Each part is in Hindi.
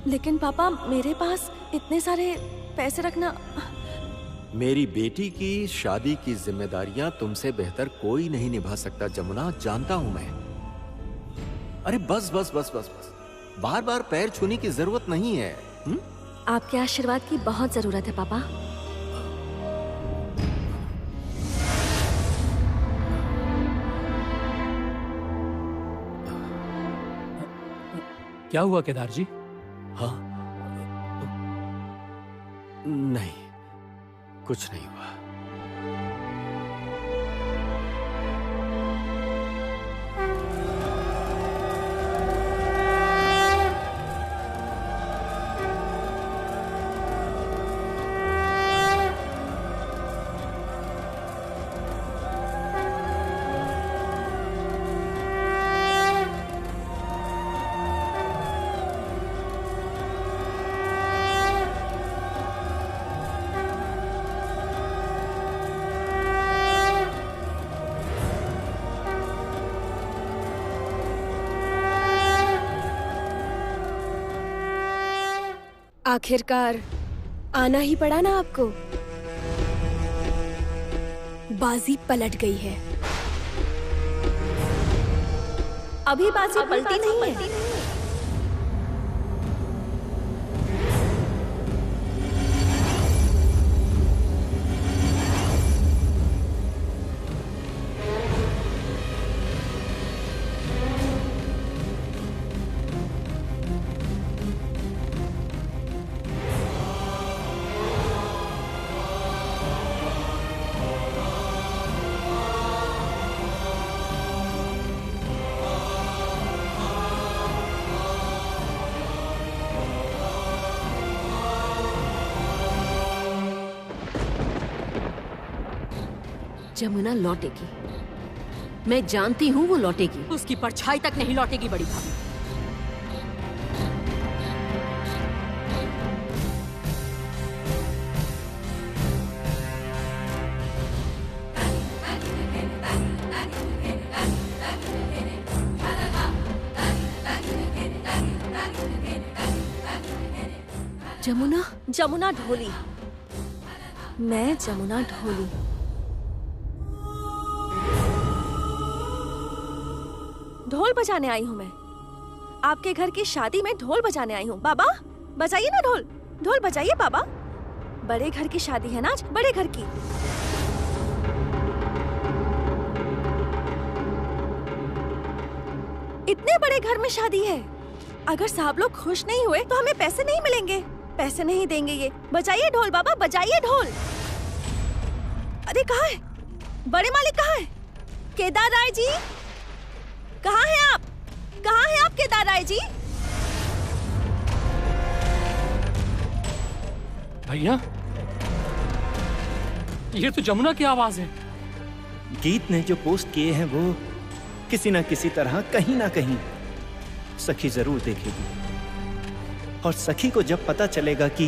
लेकिन पापा मेरे पास इतने सारे पैसे रखना। मेरी बेटी की शादी की जिम्मेदारियां तुमसे बेहतर कोई नहीं निभा सकता जमुना, जानता हूं मैं। अरे बस बस बस बस बस, बार बार पैर छूने की जरूरत नहीं है। आपके आशीर्वाद की बहुत जरूरत है पापा। क्या हुआ केदार जी? हाँ, नहीं, कुछ नहीं हुआ। आखिरकार आना ही पड़ा ना आपको। बाजी पलट गई है। अभी बाजी पलटी नहीं है। जमुना लौटेगी, मैं जानती हूँ वो लौटेगी। उसकी परछाई तक नहीं लौटेगी बड़ी भाभी। जमुना, जमुना ढोली। मैं जमुना ढोली। ढोल बजाने आई हूँ मैं। आपके घर की शादी में ढोल बजाने आई हूँ। बाबा बजाइए ना ढोल, ढोल बजाइए बाबा। बड़े घर की शादी है ना आज, बड़े घर की। इतने बड़े घर में शादी है। अगर साहब लोग खुश नहीं हुए तो हमें पैसे नहीं मिलेंगे, पैसे नहीं देंगे ये। बजाइए ढोल बाबा, बजाइए ढोल। अरे कहाँ है बड़े मालिक, कहाँ है? केदार राय जी कहाँ हैं आप? कहाँ हैं आप केदार राय जी? भैया, ये तो जमुना की आवाज है। गीत ने जो पोस्ट किए हैं वो किसी ना किसी तरह कहीं ना कहीं सखी जरूर देखेगी। और सखी को जब पता चलेगा कि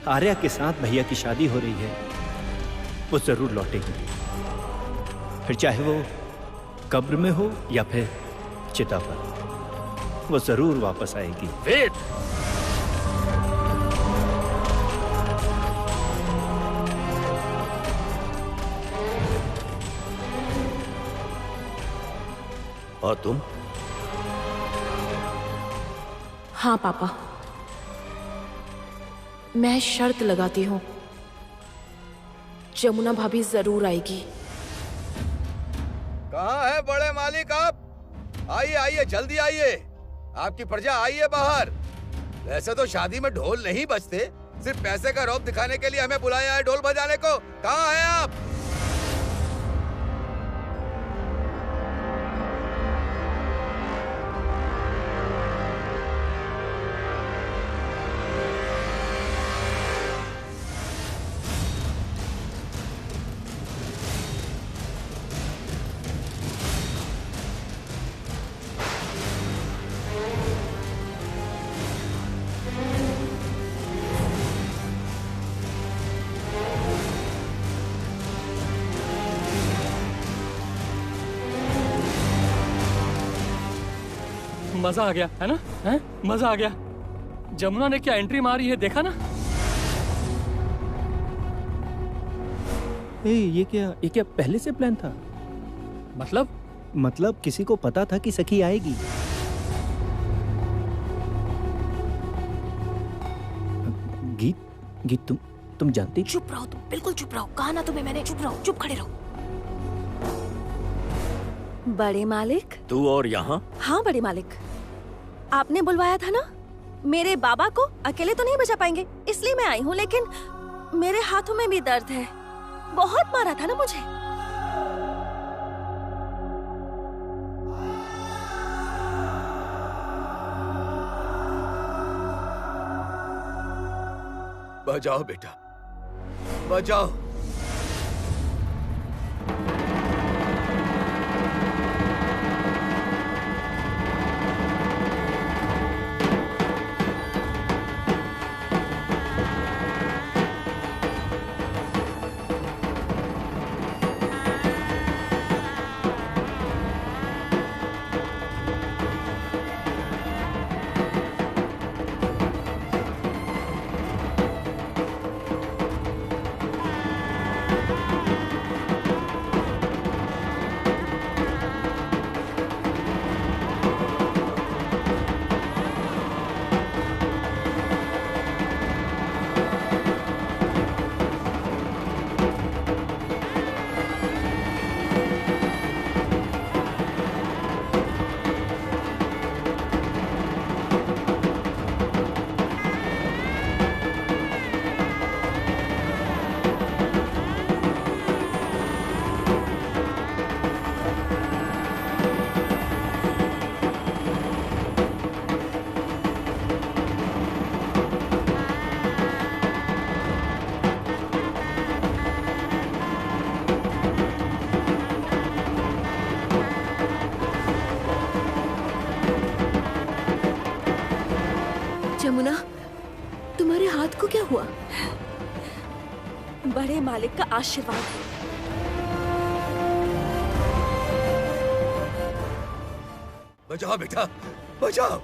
आर्या के साथ भैया की शादी हो रही है, वो जरूर लौटेगी। फिर चाहे वो कब्र में हो या फिर चिता पर, वो जरूर वापस आएगी। वेट! और तुम? हाँ पापा, मैं शर्त लगाती हूँ, जमुना भाभी जरूर आएगी। कहाँ है बड़े मालिक आप? आइए आइए, जल्दी आइए, आपकी प्रजा आइए बाहर। वैसे तो शादी में ढोल नहीं बजते, सिर्फ पैसे का रौब दिखाने के लिए हमें बुलाया है ढोल बजाने को। कहाँ हैं आप? मजा आ गया है ना? है? मजा आ गया। जमुना ने क्या एंट्री मारी है, देखा ना? ये क्या पहले से प्लान था? मतलब किसी को पता था कि सखी आएगी। गीत तुम जानती? चुप रहो तुम, बिल्कुल चुप रहो। कहा ना तुम्हें मैंने, चुप रहो, चुप खड़े रहो। बड़े मालिक। तू और यहाँ? हाँ बड़े मालिक, आपने बुलवाया था ना। मेरे बाबा को अकेले तो नहीं बचा पाएंगे, इसलिए मैं आई हूँ, लेकिन मेरे हाथों में भी दर्द है। बहुत मारा था ना मुझे। बजाओ बेटा, बजाओ। जमुना, तुम्हारे हाथ को क्या हुआ? बड़े मालिक का आशीर्वाद। बजाओ बेटा, बजाओ।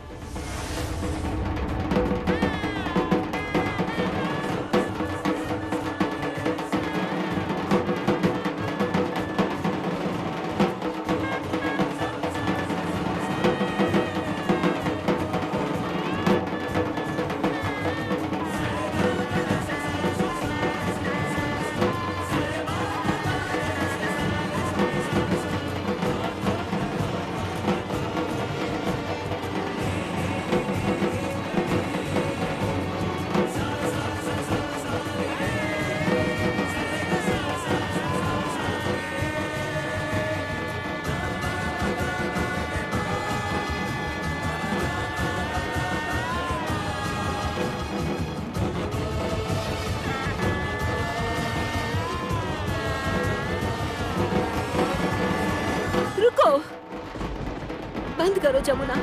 बंद करो जमुना,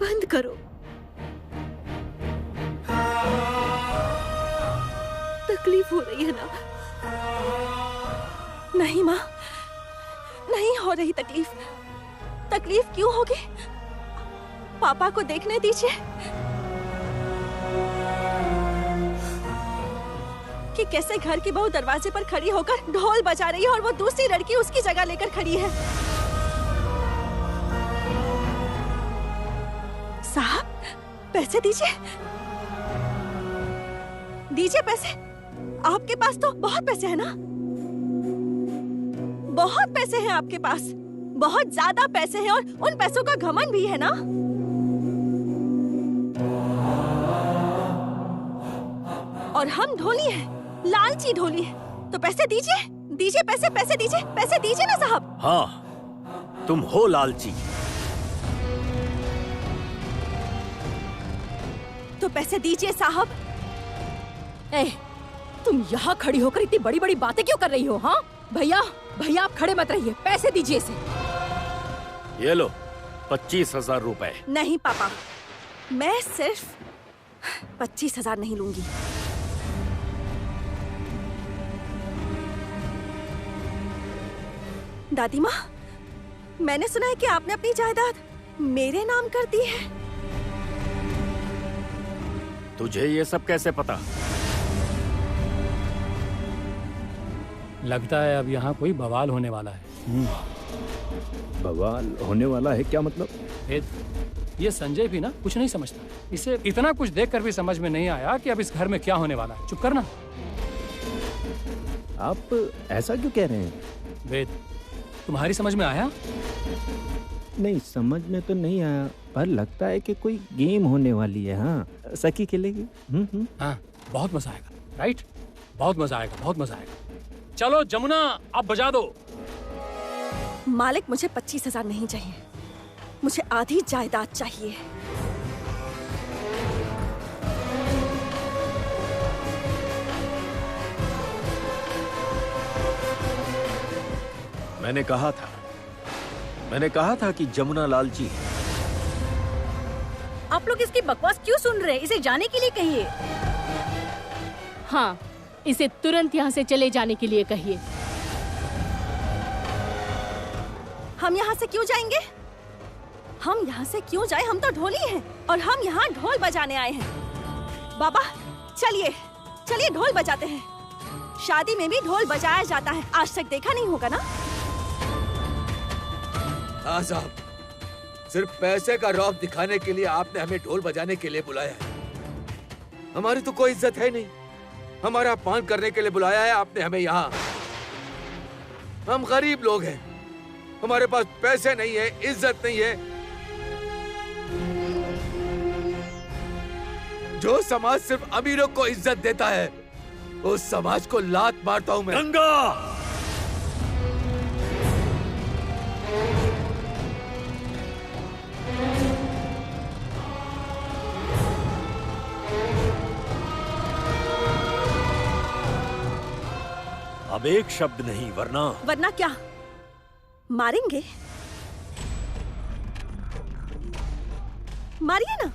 बंद करो। तकलीफ हो रही है ना? नहीं माँ, नहीं हो रही तकलीफ। तकलीफ क्यों होगी? पापा को देखने दीजिए कि कैसे घर की बहू दरवाजे पर खड़ी होकर ढोल बजा रही है और वो दूसरी लड़की उसकी जगह लेकर खड़ी है। साहब, पैसे दीजिए, दीजिए पैसे। आपके पास तो बहुत पैसे हैं ना? बहुत पैसे हैं आपके पास, बहुत ज्यादा पैसे हैं, और उन पैसों का घमंड भी है ना? और हम ढोली हैं, लालची ढोली है। तो पैसे दीजिए, दीजिए पैसे, पैसे दीजिए, पैसे दीजिए ना साहब। हाँ, तुम हो लालची। तो पैसे दीजिए साहब। ए, तुम यहाँ खड़ी होकर इतनी बड़ी बड़ी बातें क्यों कर रही हो? हाँ भैया, भैया आप खड़े मत रहिए, पैसे दीजिए इसे। ये लो 25,000 रुपए। नहीं पापा, मैं सिर्फ 25,000 नहीं लूंगी। दादी माँ, मैंने सुना है कि आपने अपनी जायदाद मेरे नाम कर दी है। तुझे ये सब कैसे पता? लगता है अब यहाँ कोई बवाल होने वाला है। बवाल होने वाला है क्या मतलब? वेद, ये संजय भी ना कुछ नहीं समझता। इसे इतना कुछ देखकर भी समझ में नहीं आया कि अब इस घर में क्या होने वाला है। चुप करना। आप ऐसा क्यों कह रहे हैं? वेद, तुम्हारी समझ में आया? नहीं, समझ में तो नहीं आया, पर लगता है कि कोई गेम होने वाली है। हाँ, सखी खेलेगी। हाँ, बहुत मजा आएगा। राइट, बहुत मजा आएगा, बहुत मजा आएगा। चलो जमुना, अब बजा दो। मालिक, मुझे 25,000 नहीं चाहिए, मुझे आधी जायदाद चाहिए। मैंने कहा था कि जमुना लालची है। आप लोग इसकी बकवास क्यों सुन रहे हैं? इसे जाने के लिए कहिए। हाँ, इसे तुरंत यहाँ से चले जाने के लिए कहिए। हम यहाँ से क्यों जाएंगे? हम यहाँ से क्यों जाए? हम तो ढोली हैं और हम यहाँ ढोल बजाने आए हैं। बाबा, चलिए चलिए ढोल बजाते हैं। शादी में भी ढोल बजाया जाता है, आज तक देखा नहीं होगा ना? हाँ साहब, सिर्फ पैसे का रौब दिखाने के लिए आपने हमें ढोल बजाने के लिए बुलाया है। हमारी तो कोई इज्जत है नहीं, हमारा अपमान करने के लिए बुलाया है आपने हमें यहाँ। हम गरीब लोग हैं, हमारे पास पैसे नहीं है, इज्जत नहीं है। जो समाज सिर्फ अमीरों को इज्जत देता है, उस समाज को लात मारता हूँ मैं। गंगा! अब एक शब्द नहीं, वरना क्या मारेंगे? मारिए ना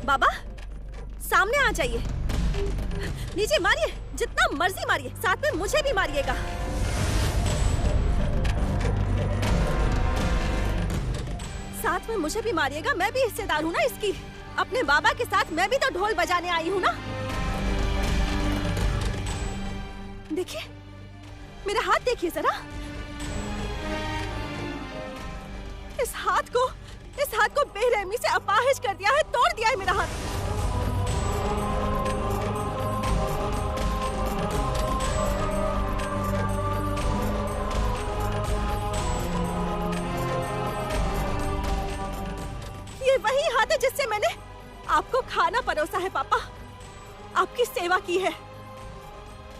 बाबा, सामने आ जाइए। नीचे मारिए, जितना मर्जी मारिए, साथ में मुझे भी मारिएगा। साथ में मुझे भी मारिएगा, मैं भी हिस्सेदार हूँ ना इसकी। अपने बाबा के साथ मैं भी तो ढोल बजाने आई हूँ ना। देखिए, मेरा हाथ देखिए जरा। इस हाथ को बेरहमी से अपाहिज कर दिया है, तोड़ दिया है मेरा हाथ। ये वही हाथ है जिससे मैंने आपको खाना परोसा है पापा, आपकी सेवा की है।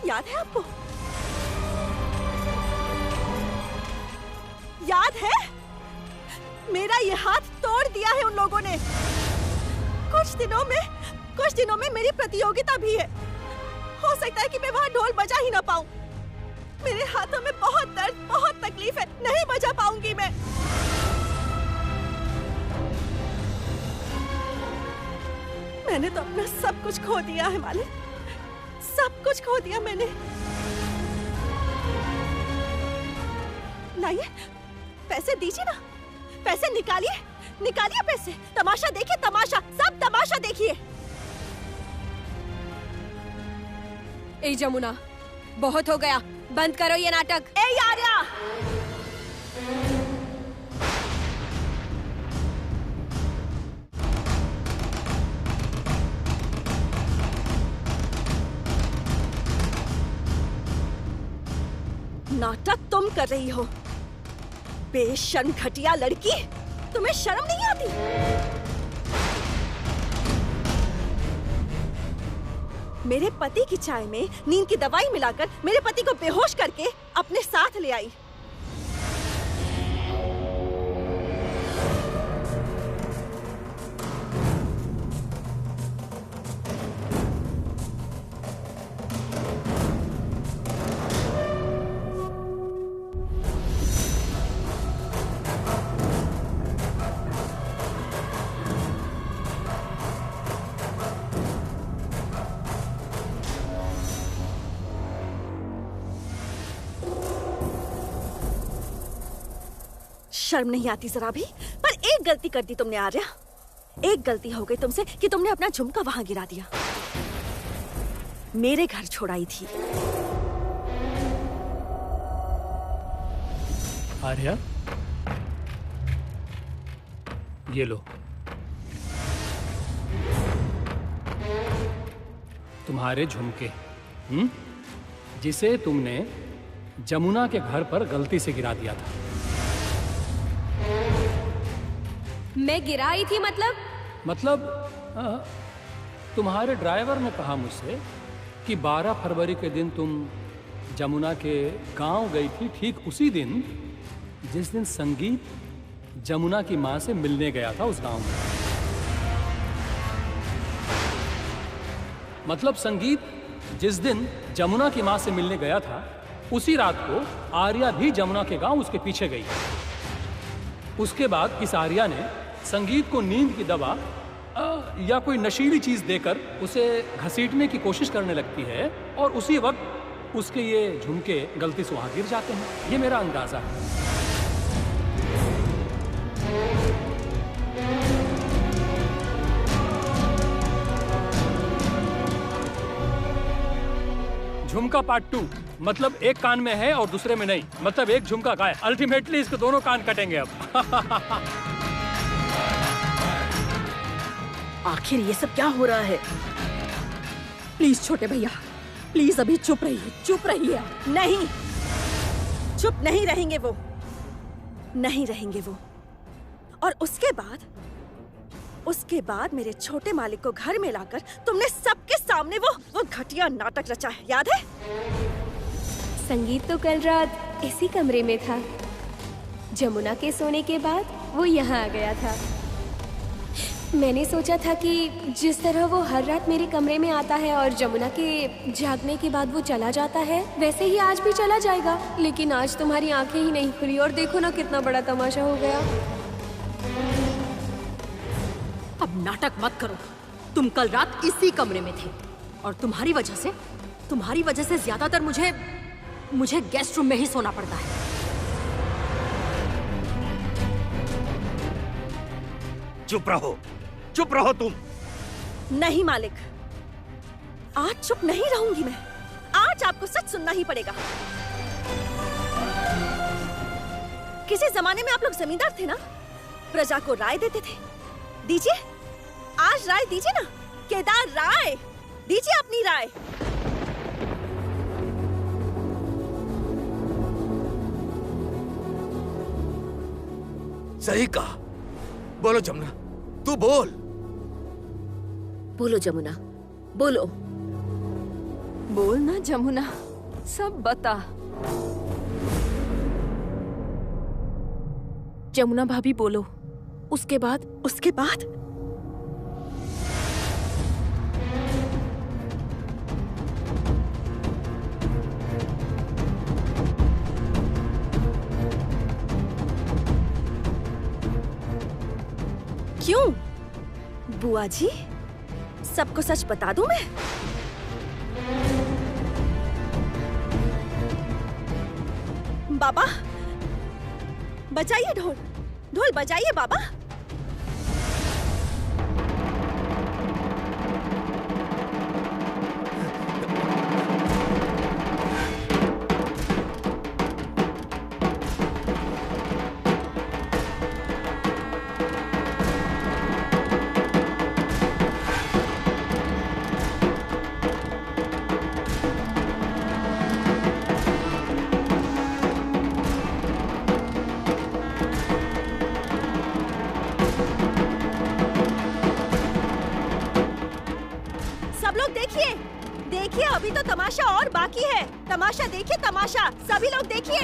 याद है आपको? याद है? मेरा ये हाथ तोड़ दिया है उन लोगों ने। कुछ दिनों में मेरी प्रतियोगिता भी है। हो सकता है कि मैं वहाँ ढोल बजा ही ना पाऊं। मेरे हाथों में बहुत दर्द, बहुत तकलीफ है, नहीं बजा पाऊंगी मैं। मैंने तो अपना सब कुछ खो दिया है मालिक, सब कुछ खो दिया मैंने। लाइए, पैसे दीजिए ना, पैसे निकालिए, निकालिए पैसे। तमाशा देखिए, तमाशा, सब तमाशा देखिए। ए जमुना, बहुत हो गया, बंद करो ये नाटक। ए यारिया! नाटक तुम कर रही हो, बेशर्म घटिया लड़की। तुम्हें शर्म नहीं आती? मेरे पति की चाय में नींद की दवाई मिलाकर मेरे पति को बेहोश करके अपने साथ ले आई। शर्म नहीं आती जरा भी? पर एक गलती कर दी तुमने आर्या। एक गलती हो गई तुमसे कि तुमने अपना झुमका वहां गिरा दिया। मेरे घर छोड़ाई थी। आर्या, ये लो, तुम्हारे झुमके, जिसे तुमने जमुना के घर पर गलती से गिरा दिया था। मैं गिराई थी मतलब तुम्हारे ड्राइवर ने कहा मुझसे कि 12 फरवरी के दिन तुम जमुना के गांव गई थी, ठीक उसी दिन जिस दिन संगीत जमुना की मां से मिलने गया था उस गांव में। मतलब संगीत जिस दिन जमुना की मां से मिलने गया था, उसी रात को आर्या भी जमुना के गांव उसके पीछे गई। उसके बाद इस आर्या ने संगीत को नींद की दवा या कोई नशीली चीज देकर उसे घसीटने की कोशिश करने लगती है, और उसी वक्त उसके ये झुमके गलती से वहां गिर जाते हैं। ये मेरा अंदाजा है। झुमका पार्ट 2, मतलब एक कान में है और दूसरे में नहीं, मतलब एक झुमका गायब। अल्टीमेटली इसके दोनों कान कटेंगे अब। आखिर ये सब क्या हो रहा है? प्लीज छोटे भैया, प्लीज अभी चुप रहिए, चुप रहिए। नहीं, चुप नहीं रहेंगे वो, नहीं रहेंगे वो। और उसके बाद मेरे छोटे मालिक को घर में लाकर तुमने सबके सामने वो घटिया नाटक रचा है, याद है? संगीत तो कल रात इसी कमरे में था। जमुना के सोने के बाद वो यहाँ आ गया था। मैंने सोचा था कि जिस तरह वो हर रात मेरे कमरे में आता है और जमुना के जागने के बाद वो चला जाता है, वैसे ही आज भी चला जाएगा। लेकिन आज तुम्हारी आंखें ही नहीं खुली और देखो ना कितना बड़ा तमाशा हो गया। अब नाटक मत करो। तुम कल रात इसी कमरे में थे और तुम्हारी वजह से ज्यादातर मुझे गेस्ट रूम में ही सोना पड़ता है। चुप रहो तुम। नहीं मालिक, आज चुप नहीं रहूंगी मैं। आज आपको सच सुनना ही पड़ेगा। किसी जमाने में आप लोग जमींदार थे ना, प्रजा को राय देते थे। दीजिए, आज राय दीजिए ना। केदार राय दीजिए अपनी राय। सही कहा। बोलो जमुना, तू बोल। बोलो जमुना, बोलो। बोल ना जमुना, सब बता। जमुना भाभी बोलो। उसके बाद क्यों बुआ जी, सबको सच बता दूं मैं? बाबा बजाइए ढोल, ढोल बजाइए बाबा। देखिए, अभी तो तमाशा और बाकी है। तमाशा देखिए, तमाशा सभी लोग देखिए।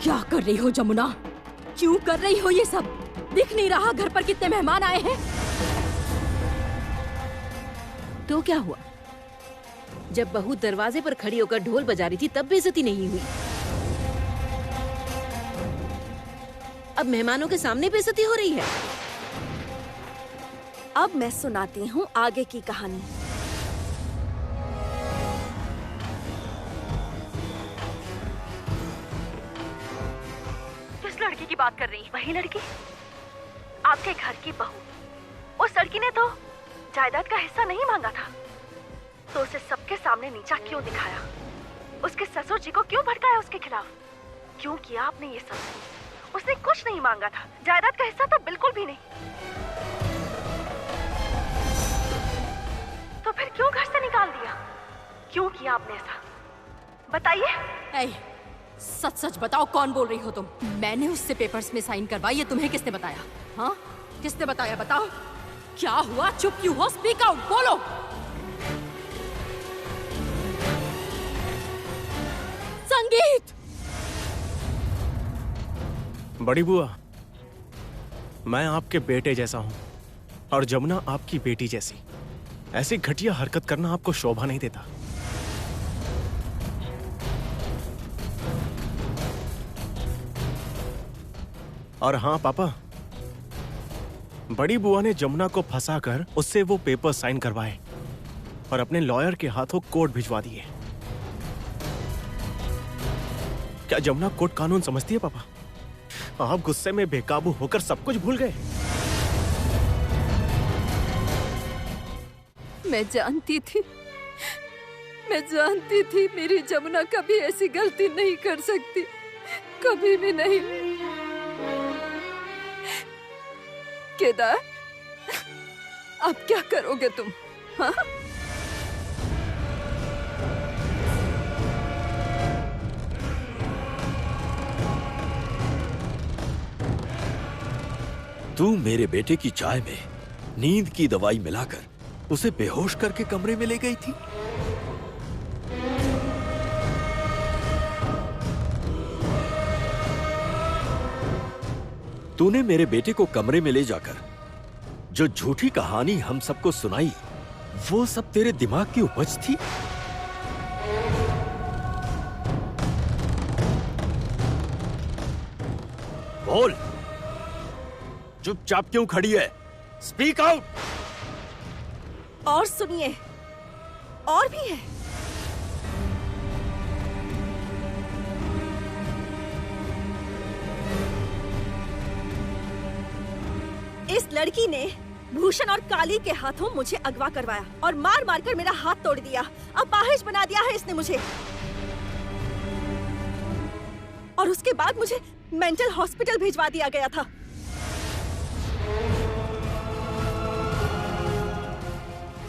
क्या कर रही हो जमुना? क्यों कर रही हो ये सब? दिख नहीं रहा घर पर कितने मेहमान आए हैं? तो क्या हुआ? जब बहू दरवाजे पर खड़ी होकर ढोल बजा रही थी तब बेइज्जती नहीं हुई। अब मेहमानों के सामने बेइज्जती हो रही है। अब मैं सुनाती हूँ आगे की कहानी। किस लड़की की बात बात कर रही? वही लड़की, आपके घर की बहू। उस लड़की ने तो जायदाद का हिस्सा नहीं मांगा था, तो उसे सबके सामने नीचा क्यों दिखाया? उसके ससुर जी को क्यों भड़काया उसके खिलाफ? क्यों किया आपने ये सब? उसने कुछ नहीं मांगा था, जायदाद का हिस्सा तो बिल्कुल भी नहीं। तो फिर क्यों घर से निकाल दिया? क्यों किया आपने ऐसा? बताइए। सच सच बताओ, कौन बोल रही हो तुम? मैंने उससे पेपर्स में साइन करवाई, ये तुम्हें किसने बताया? हाँ, किसने बताया? बताओ क्या हुआ? चुप क्यों हो? स्पीक आउट, बोलो। संगीत! बड़ी बुआ, मैं आपके बेटे जैसा हूं और जमुना आपकी बेटी जैसी। ऐसी घटिया हरकत करना आपको शोभा नहीं देता। और हाँ पापा, बड़ी बुआ ने जमुना को फंसाकर उससे वो पेपर साइन करवाए और अपने लॉयर के हाथों कोर्ट भिजवा दिए। क्या जमुना कोर्ट कानून समझती है पापा? आप गुस्से में बेकाबू होकर सब कुछ भूल गए। मैं जानती थी मेरी जमुना कभी ऐसी गलती नहीं कर सकती, कभी भी नहीं। केदार, अब क्या करोगे तुम? हाँ? तू मेरे बेटे की चाय में नींद की दवाई मिलाकर उसे बेहोश करके कमरे में ले गई थी। तूने मेरे बेटे को कमरे में ले जाकर जो झूठी कहानी हम सबको सुनाई, वो सब तेरे दिमाग की उपज थी। बोल, चुपचाप क्यों खड़ी है? Speak out. और सुनिए, और भी है। इस लड़की ने भूषण और काली के हाथों मुझे अगवा करवाया और मार मार कर मेरा हाथ तोड़ दिया। अपाहिज बना दिया है इसने मुझे। और उसके बाद मुझे मेंटल हॉस्पिटल भिजवा दिया गया था।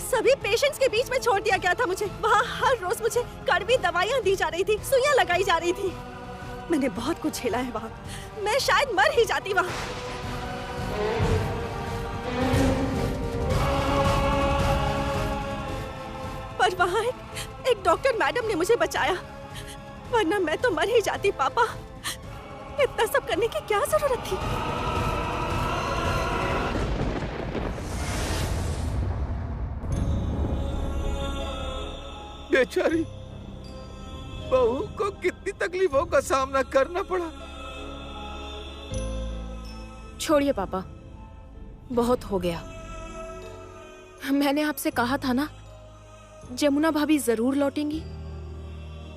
सभी पेशेंट्स के बीच में छोड़ दिया गया था मुझे। वहाँ हर रोज मुझे कड़वी दवाइयाँ दी जा रही थी, सुइयां लगाई जा रही थी। मैंने बहुत कुछ झेला है वहाँ। मैं शायद मर ही जाती वहाँ। पर वहाँ एक डॉक्टर मैडम ने मुझे बचाया, वरना मैं तो मर ही जाती। पापा, इतना सब करने की क्या जरूरत थी? बेचारी बहू को कितनी तकलीफों का सामना करना पड़ा। छोड़िए पापा, बहुत हो गया। मैंने आपसे कहा था ना, जमुना भाभी जरूर लौटेंगी।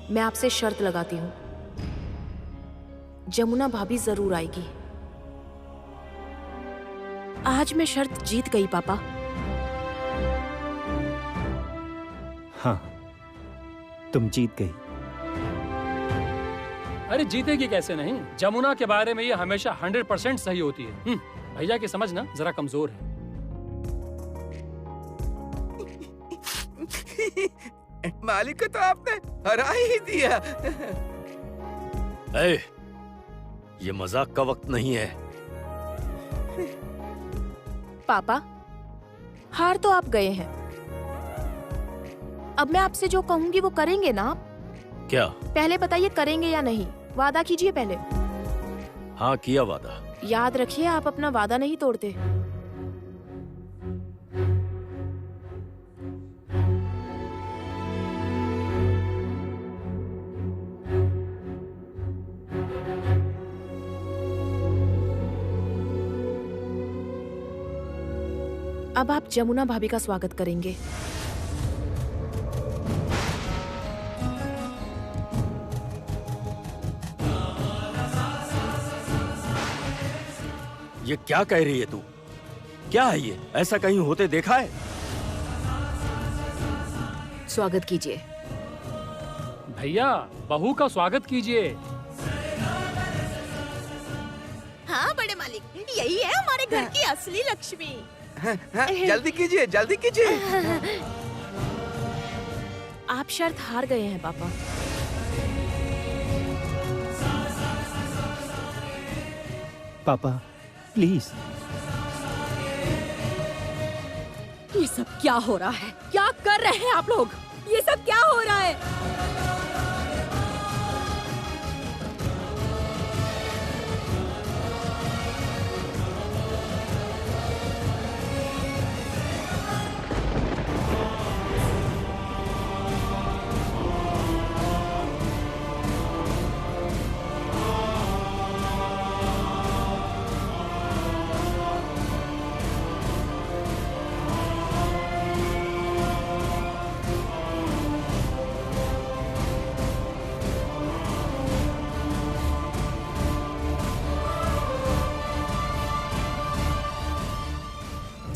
मैं आपसे शर्त लगाती हूँ, जमुना भाभी जरूर आएगी। आज मैं शर्त जीत गई पापा। हाँ, तुम जीत गई। अरे जीतेगी कैसे नहीं? जमुना के बारे में ये हमेशा 100% सही होती है। भैया की समझ ना जरा कमजोर है। मालिक को तो आपने हरा ही दिया। ये मजाक का वक्त नहीं है। पापा, हार तो आप गए हैं। अब मैं आपसे जो कहूंगी वो करेंगे ना आप? क्या? पहले बताइए करेंगे या नहीं, वादा कीजिए पहले। हाँ, किया वादा। याद रखिए, आप अपना वादा नहीं तोड़ते। अब आप जमुना भाभी का स्वागत करेंगे। ये क्या कह रही है तू? क्या है ये? ऐसा कहीं होते देखा है? स्वागत कीजिए। भैया, बहू का स्वागत कीजिए। हाँ बड़े मालिक, यही है हमारे घर की असली लक्ष्मी। जल्दी कीजिए, जल्दी कीजिए। आप शर्त हार गए हैं पापा। पापा प्लीज। ये सब क्या हो रहा है? क्या कर रहे हैं आप लोग? ये सब क्या हो रहा है?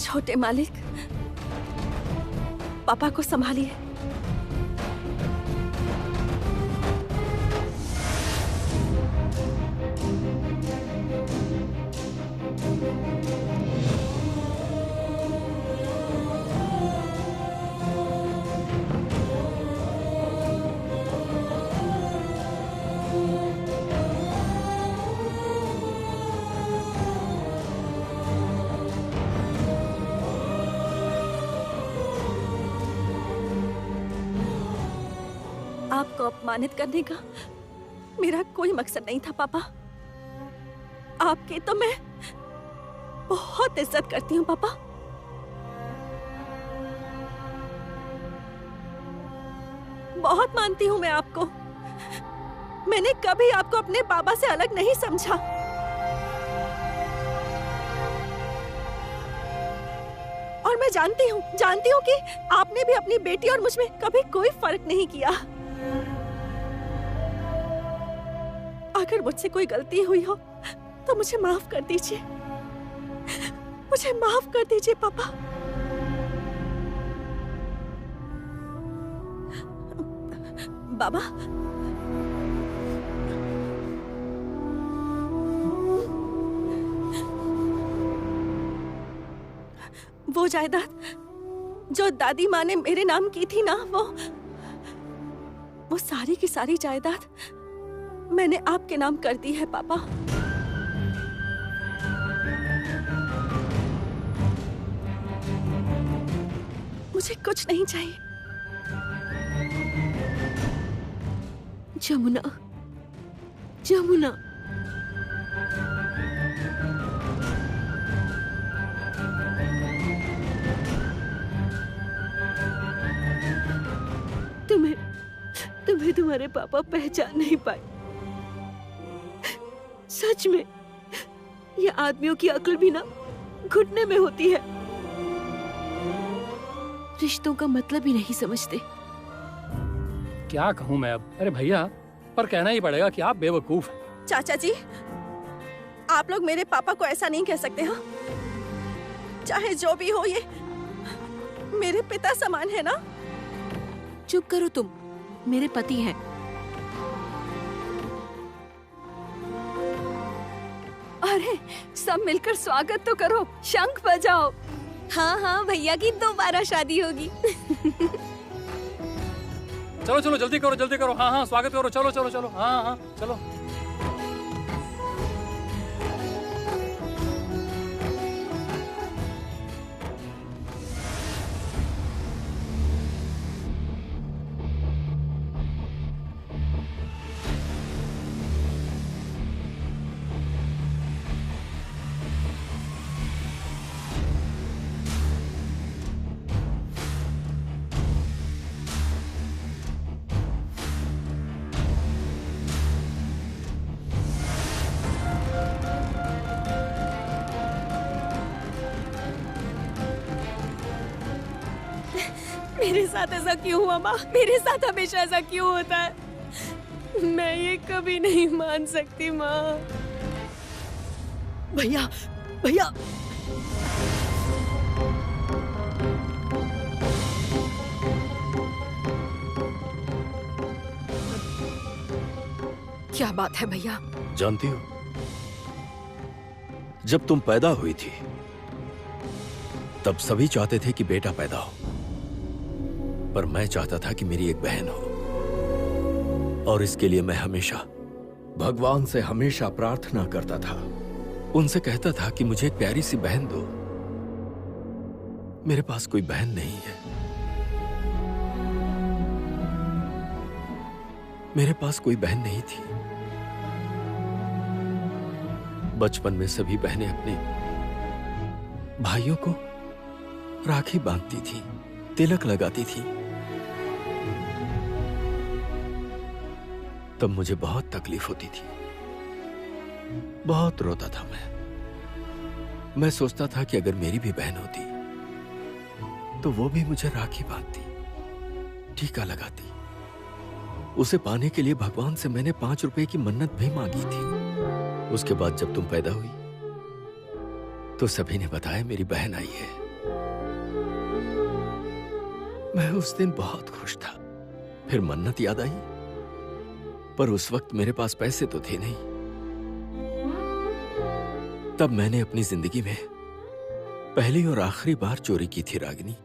छोटे मालिक, पापा को संभालिए। आपको अपमानित करने का मेरा कोई मकसद नहीं था पापा। आपकी तो मैं बहुत इज्जत करती हूँ पापा। बहुत मानती हूँ मैं आपको। मैंने कभी आपको अपने बाबा से अलग नहीं समझा। और मैं जानती हूँ कि आपने भी अपनी बेटी और मुझ में कभी कोई फर्क नहीं किया। अगर मुझसे कोई गलती हुई हो तो मुझे माफ कर दीजिए। मुझे माफ कर दीजिए पापा। बाबा, वो जायदाद जो दादी माँ ने मेरे नाम की थी ना, वो सारी की सारी जायदाद मैंने आपके नाम कर दी है पापा। मुझे कुछ नहीं चाहिए। जमुना, जमुना, तुम्हें तुम्हारे पापा पहचान नहीं पाए। सच में ये आदमियों की अक्ल भी ना घुटने में होती है। रिश्तों का मतलब ही नहीं समझते। क्या कहूँ मैं अब? अरे भैया, पर कहना ही पड़ेगा कि आप बेवकूफ हैं। चाचा जी, आप लोग मेरे पापा को ऐसा नहीं कह सकते। हाँ, चाहे जो भी हो, ये मेरे पिता समान है ना। चुप करो तुम, मेरे पति हैं। अरे सब मिलकर स्वागत तो करो, शंख बजाओ। हाँ हाँ, भैया की दोबारा शादी होगी। चलो चलो जल्दी करो, जल्दी करो। हाँ हाँ, स्वागत करो। चलो चलो चलो। हाँ हाँ चलो। मेरे साथ ऐसा क्यों हुआ माँ? मेरे साथ हमेशा ऐसा क्यों होता है? मैं ये कभी नहीं मान सकती माँ। भैया, भैया क्या बात है भैया? जानती हो, जब तुम पैदा हुई थी तब सभी चाहते थे कि बेटा पैदा हो, पर मैं चाहता था कि मेरी एक बहन हो। और इसके लिए मैं हमेशा भगवान से हमेशा प्रार्थना करता था। उनसे कहता था कि मुझे एक प्यारी सी बहन दो। मेरे पास कोई बहन नहीं है। मेरे पास कोई बहन नहीं थी। बचपन में सभी बहनें अपने भाइयों को राखी बांधती थी, तिलक लगाती थी। तब मुझे बहुत तकलीफ होती थी, बहुत रोता था मैं सोचता था कि अगर मेरी भी बहन होती तो वो भी मुझे राखी बांधती, टीका लगाती। उसे पाने के लिए भगवान से मैंने 5 रुपए की मन्नत भी मांगी थी। उसके बाद जब तुम पैदा हुई तो सभी ने बताया मेरी बहन आई है। मैं उस दिन बहुत खुश था। फिर मन्नत याद आई, पर उस वक्त मेरे पास पैसे तो थे नहीं। तब मैंने अपनी जिंदगी में पहली और आखिरी बार चोरी की थी रागिनी।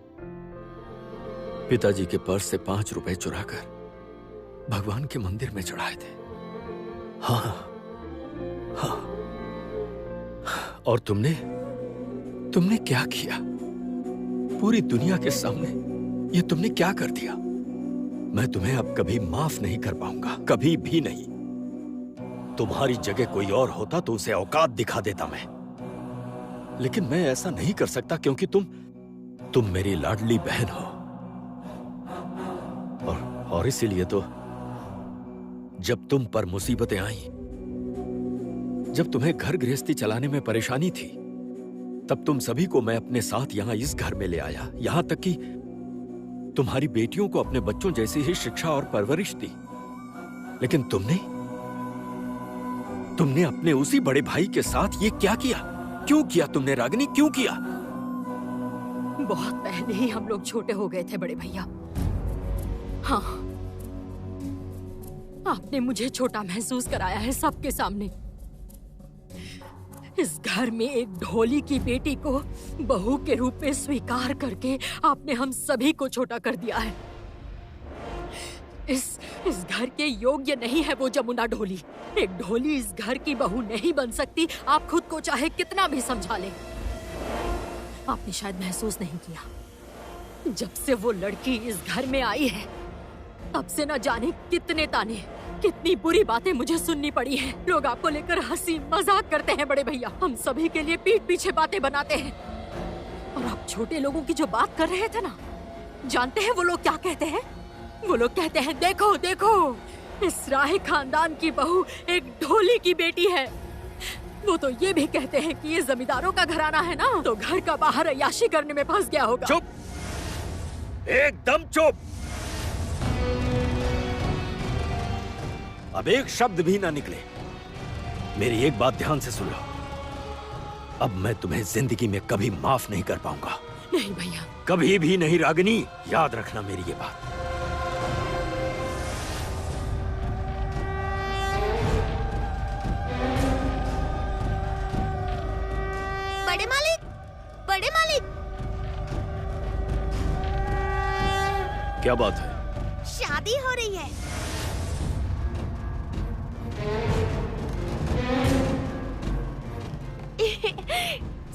पिताजी के पर्स से 5 रुपए चुराकर भगवान के मंदिर में चढ़ाए थे। हाँ, हाँ। और तुमने क्या किया? पूरी दुनिया के सामने ये तुमने क्या कर दिया? मैं तुम्हें अब कभी माफ नहीं कर पाऊंगा, कभी भी नहीं। तुम्हारी जगह कोई और होता तो उसे औकात दिखा देता मैं, लेकिन मैं ऐसा नहीं कर सकता क्योंकि तुम मेरी लाडली बहन हो। और इसीलिए तो जब तुम पर मुसीबतें आई, जब तुम्हें घर गृहस्थी चलाने में परेशानी थी, तब तुम सभी को मैं अपने साथ यहां इस घर में ले आया। यहां तक कि तुम्हारी बेटियों को अपने बच्चों जैसी ही शिक्षा और परवरिश दी। लेकिन तुमने अपने उसी बड़े भाई के साथ ये क्या किया? क्यों किया तुमने रागिनी, क्यों किया? बहुत पहले ही हम लोग छोटे हो गए थे बड़े भैया। हाँ, आपने मुझे छोटा महसूस कराया है सबके सामने। इस घर में एक ढोली की बेटी को बहू के रूप में स्वीकार करके आपने हम सभी को छोटा कर दिया है। इस घर के योग्य नहीं है वो जमुना ढोली। एक ढोली इस घर की बहू नहीं बन सकती, आप खुद को चाहे कितना भी समझा लें। आपने शायद महसूस नहीं किया, जब से वो लड़की इस घर में आई है तब से न जाने कितने ताने, कितनी बुरी बातें मुझे सुननी पड़ी हैं। लोग आपको लेकर हंसी मजाक करते हैं बड़े भैया, हम सभी के लिए पीठ पीछे बातें बनाते हैं। और आप छोटे लोगों की जो बात कर रहे थे ना, जानते हैं वो लोग क्या कहते हैं? वो लोग कहते हैं देखो देखो, इस राही खानदान की बहू एक ढोली की बेटी है। वो तो ये भी कहते हैं कि ये जमींदारों का घराना है ना, तो घर का बाहर अय्याशी करने में फंस गया होगा। चुप, एकदम चुप। अब एक शब्द भी ना निकले। मेरी एक बात ध्यान से सुन लो, अब मैं तुम्हें जिंदगी में कभी माफ नहीं कर पाऊंगा। नहीं भैया, कभी भी नहीं रागिनी, याद रखना मेरी ये बात। बड़े मालिक, बड़े मालिक, क्या बात है? शादी हो रही है।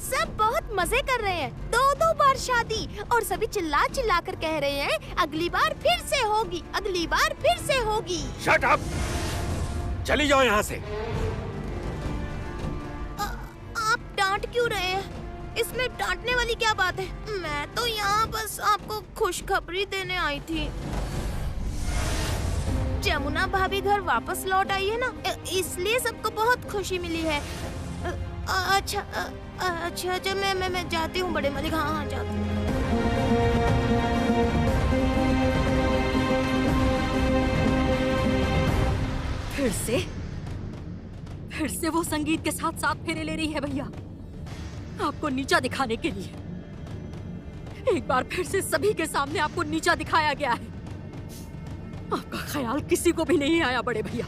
सब बहुत मजे कर रहे हैं। 2-2 बार शादी, और सभी चिल्ला चिल्ला कर कह रहे हैं अगली बार फिर से होगी, अगली बार फिर से होगी। Shut up! चली जाओ यहाँ से। आप डांट क्यों रहे हैं? इसमें डांटने वाली क्या बात है? मैं तो यहाँ बस आपको खुशखबरी देने आई थी। जमुना भाभी घर वापस लौट आई है ना, इसलिए सबको बहुत खुशी मिली है। अच्छा अच्छा, मैं जाती हूँ बड़े मालिक। हाँ जाती हूँ। फिर से वो संगीत के साथ साथ फेरे ले रही है भैया। आपको नीचा दिखाने के लिए। एक बार फिर से सभी के सामने आपको नीचा दिखाया गया है। आपका ख्याल किसी को भी नहीं आया बड़े भैया।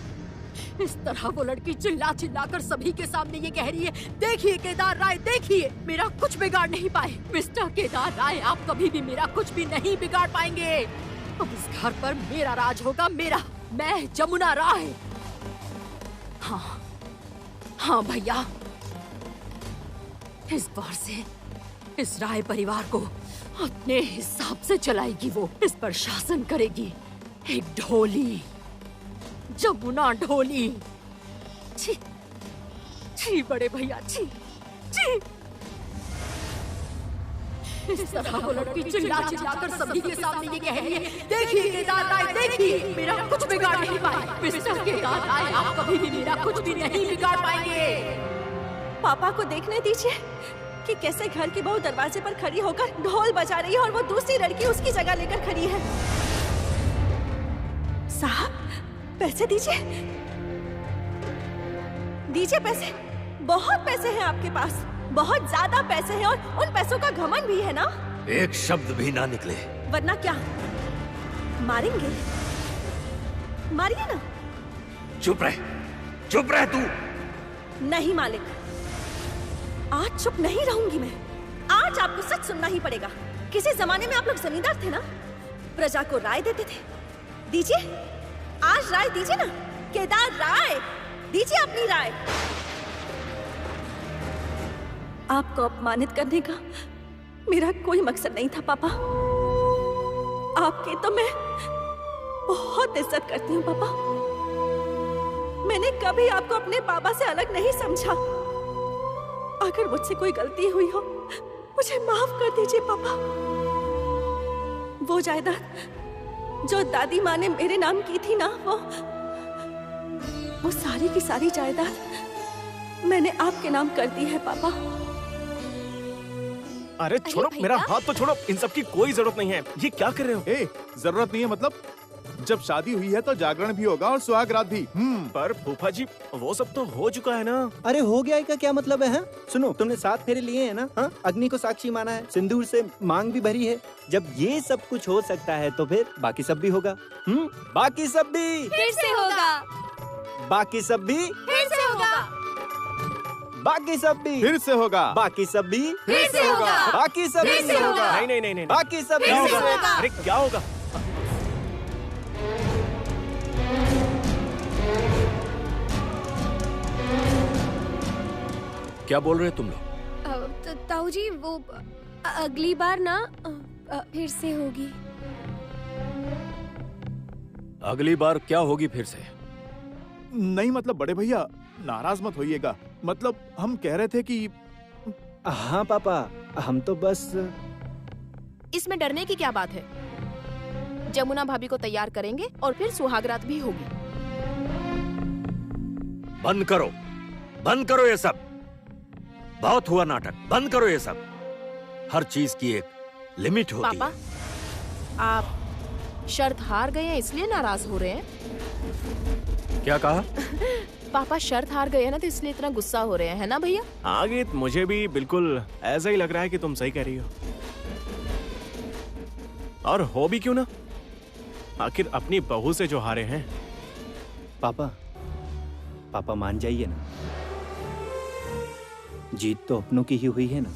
इस तरह वो लड़की चिल्ला चिल्ला कर सभी के सामने ये कह रही है, देखिए केदार राय, देखिए मेरा कुछ बिगाड़ नहीं पाए। मिस्टर केदार राय, आप कभी भी मेरा कुछ भी नहीं बिगाड़ पाएंगे। अब इस घर पर मेरा राज होगा, मेरा। मैं जमुना राय। हाँ हाँ भैया, इस बार से इस राय परिवार को अपने हिसाब से चलाएगी वो। इस पर शासन करेगी एक ढोली, जमुना ढोली। छी छी बड़े भैया, छी छी। इस तरह वो लड़की चिल्ला चिल्ला कर सभी के सामने ये कह रही है, देखिए केदार राय, देखिए मेरा कुछ बिगाड़ नहीं पाए। मिस्टर केदार राय, आप कभी भी मेरा कुछ भी नहीं बिगाड़ पाएंगे। पापा को देखने दीजिए कि कैसे घर की बहू दरवाजे पर खड़ी होकर ढोल बजा रही है और वो दूसरी लड़की उसकी जगह लेकर खड़ी है। साहब, पैसे दीजिए, दीजिए पैसे। बहुत पैसे हैं आपके पास, बहुत ज्यादा पैसे हैं, और उन पैसों का घमंड भी है ना। एक शब्द भी ना निकले, वरना क्या मारेंगे? मारिए ना। चुप रह तू। नहीं मालिक, आज चुप नहीं रहूंगी मैं। आज आपको सच सुनना ही पड़ेगा। किसी जमाने में आप लोग जमींदार थे ना, प्रजा को राय देते थे। दीजिए, आज राय दीजिए ना। केदार राय, दीजिए अपनी राय। आपको अपमानित करने का मेरा कोई मकसद नहीं था पापा। आपकी तो मैं बहुत इज्जत करती हूँ पापा। मैंने कभी आपको अपने पापा से अलग नहीं समझा। अगर मुझसे कोई गलती हुई हो, मुझे माफ कर दीजिए पापा। वो जायदाद जो दादी माँ ने मेरे नाम की थी ना, वो सारी की सारी जायदाद मैंने आपके नाम कर दी है पापा। अरे छोड़ो, मेरा हाथ तो छोड़ो। इन सब की कोई जरूरत नहीं है। ये क्या कर रहे हो? जरूरत नहीं है मतलब? जब शादी हुई है तो जागरण भी होगा और सुहाग रात भी। पर फूफा जी, वो सब तो हो चुका है ना। अरे हो गया का क्या मतलब है? सुनो, तुमने 7 फेरे लिए हैं ना? हाँ, अग्नि को साक्षी माना है, सिंदूर से मांग भी भरी है। जब ये सब कुछ हो सकता है तो फिर बाकी सब भी होगा। बाकी सब भी फिर से होगा। बाकी सब भी फिर से होगा। बाकी सब भी फिर से होगा। बाकी सब भी फिर से होगा। बाकी सब फिर से होगा। नहीं। बाकी सब भी क्या फिर से होगा? होगा। अरे क्या होगा? क्या बोल रहे तुम लोग? ताऊ जी, वो अगली बार ना फिर से होगी। अगली बार क्या होगी फिर से? नहीं मतलब बड़े भैया, नाराज मत होइएगा। मतलब हम कह रहे थे कि हाँ पापा, हम तो बस। इसमें डरने की क्या बात है? जमुना भाभी को तैयार करेंगे और फिर सुहागरात भी होगी। बंद करो ये सब। बहुत हुआ नाटक, बंद करो ये सब। हर चीज की एक लिमिट होती पापा, है। आप शर्त हार गए हैं इसलिए नाराज हो रहे हैं? क्या कहा? पापा शर्त हार गए हैं ना, तो इसलिए इतना गुस्सा हो रहे हैं, है ना भैया? आगे मुझे भी बिल्कुल ऐसा ही लग रहा है कि तुम सही कह रही हो। और हो भी क्यों ना, आखिर अपनी बहू से जो हारे हैं। पापा मान जाइए ना, जीत तो अपनों की ही हुई है ना।